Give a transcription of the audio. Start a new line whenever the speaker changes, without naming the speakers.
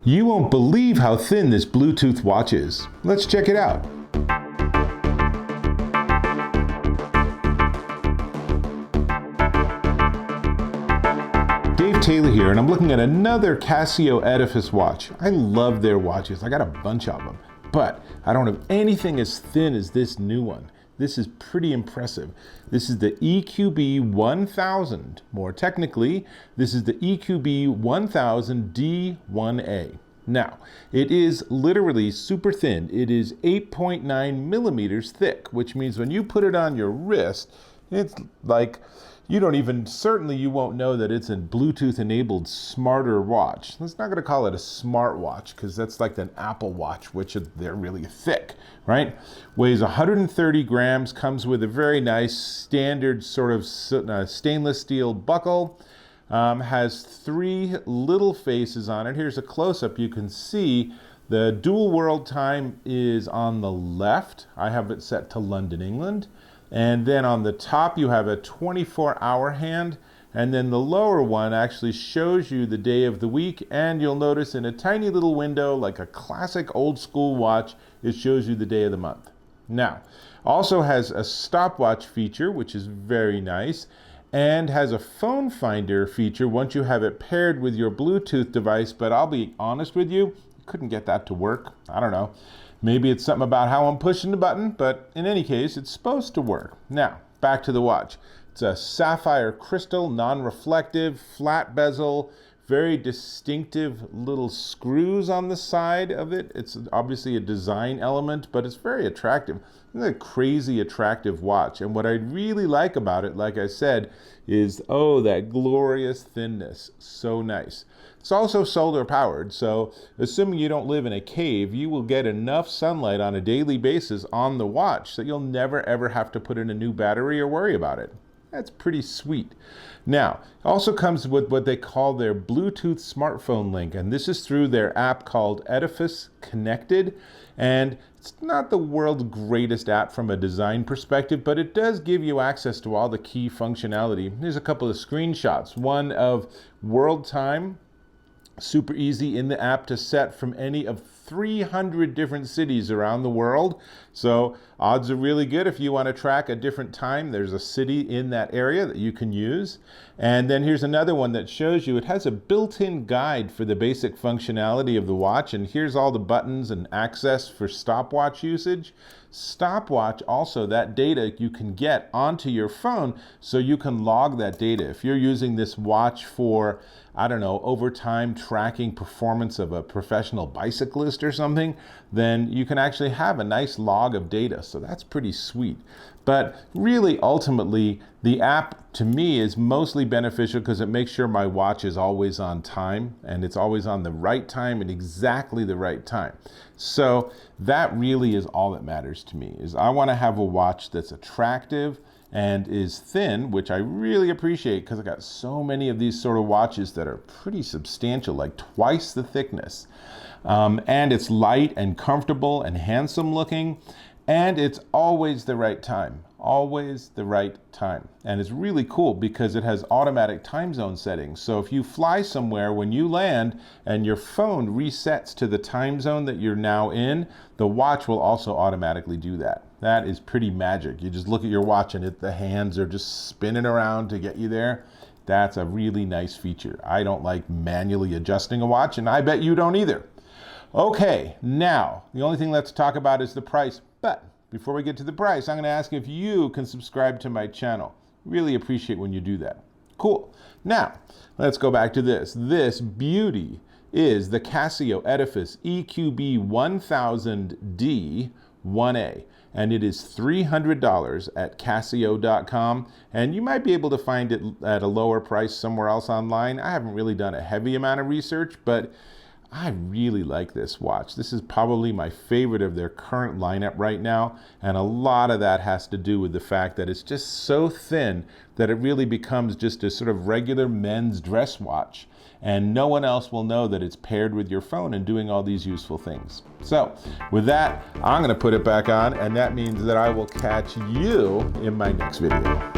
You won't believe how thin this Bluetooth watch is. Let's check it out. Dave Taylor here, and I'm looking at another Casio Edifice watch. I love their watches. I got a bunch of them, but I don't have anything as thin as this new one. This is pretty impressive. This is the EQB-1000. More technically, this is the EQB-1000 D1A. Now, it is literally super thin. It is 8.9 millimeters thick, which means when you put it on your wrist, it's like you won't know that it's a Bluetooth enabled smarter watch. Let's not going to call it a smart watch because that's like an Apple Watch, which they're really thick, right? Weighs 130 grams, comes with a very nice standard sort of stainless steel buckle. Has three little faces on it. Here's a close-up. You can see the dual world time is on the left. I have it set to London, England. And then on the top you have a 24-hour hand, and then the lower one actually shows you the day of the week, and you'll notice in a tiny little window, like a classic old school watch, it shows you the day of the month. Now, also has a stopwatch feature, which is very nice, and has a phone finder feature once you have it paired with your Bluetooth device, but I'll be honest with you, couldn't get that to work. I don't know. Maybe it's something about how I'm pushing the button, but in any case, it's supposed to work. Now, back to the watch. It's a sapphire crystal, non-reflective, flat bezel, very distinctive little screws on the side of it. It's obviously a design element, but it's very attractive. It's a crazy attractive watch. And what I really like about it, like I said, is, oh, that glorious thinness. So nice. It's also solar powered, so assuming you don't live in a cave, you will get enough sunlight on a daily basis on the watch that you'll never ever have to put in a new battery or worry about it. That's pretty sweet. Now, it also comes with what they call their Bluetooth smartphone link, and this is through their app called Edifice Connected. And it's not the world's greatest app from a design perspective, but it does give you access to all the key functionality. Here's a couple of screenshots. One of world time, super easy in the app to set from any of 300 different cities around the world. So odds are really good if you want to track a different time. There's a city in that area that you can use. And then here's another one that shows you it has a built-in guide for the basic functionality of the watch. And here's all the buttons and access for stopwatch usage. Stopwatch, also that data you can get onto your phone so you can log that data. If you're using this watch for, I don't know, over time tracking performance of a professional bicyclist or something, then you can actually have a nice log of data. So that's pretty sweet. But really, ultimately, the app to me is mostly beneficial because it makes sure my watch is always on time and it's always on the right time and exactly the right time. So that really is all that matters to me, is I want to have a watch that's attractive and is thin, which I really appreciate because I got so many of these sort of watches that are pretty substantial, like twice the thickness. And it's light and comfortable and handsome looking, and it's always the right time. Always the right time. And it's really cool because it has automatic time zone settings. So if you fly somewhere, when you land and your phone resets to the time zone that you're now in, the watch will also automatically do that. That is pretty magic. You just look at your watch and the hands are just spinning around to get you there. That's a really nice feature. I don't like manually adjusting a watch, and I bet you don't either. Okay, now the only thing left to talk about is the price. But before we get to the price, I'm going to ask if you can subscribe to my channel. Really appreciate when you do that. Cool. Now, let's go back to this. This beauty is the Casio Edifice EQB-1000 D1A. And it is $300 at Casio.com. And you might be able to find it at a lower price somewhere else online. I haven't really done a heavy amount of research, but I really like this watch. This is probably my favorite of their current lineup right now, and a lot of that has to do with the fact that it's just so thin that it really becomes just a sort of regular men's dress watch, and no one else will know that it's paired with your phone and doing all these useful things. So with that, I'm going to put it back on, and that means that I will catch you in my next video.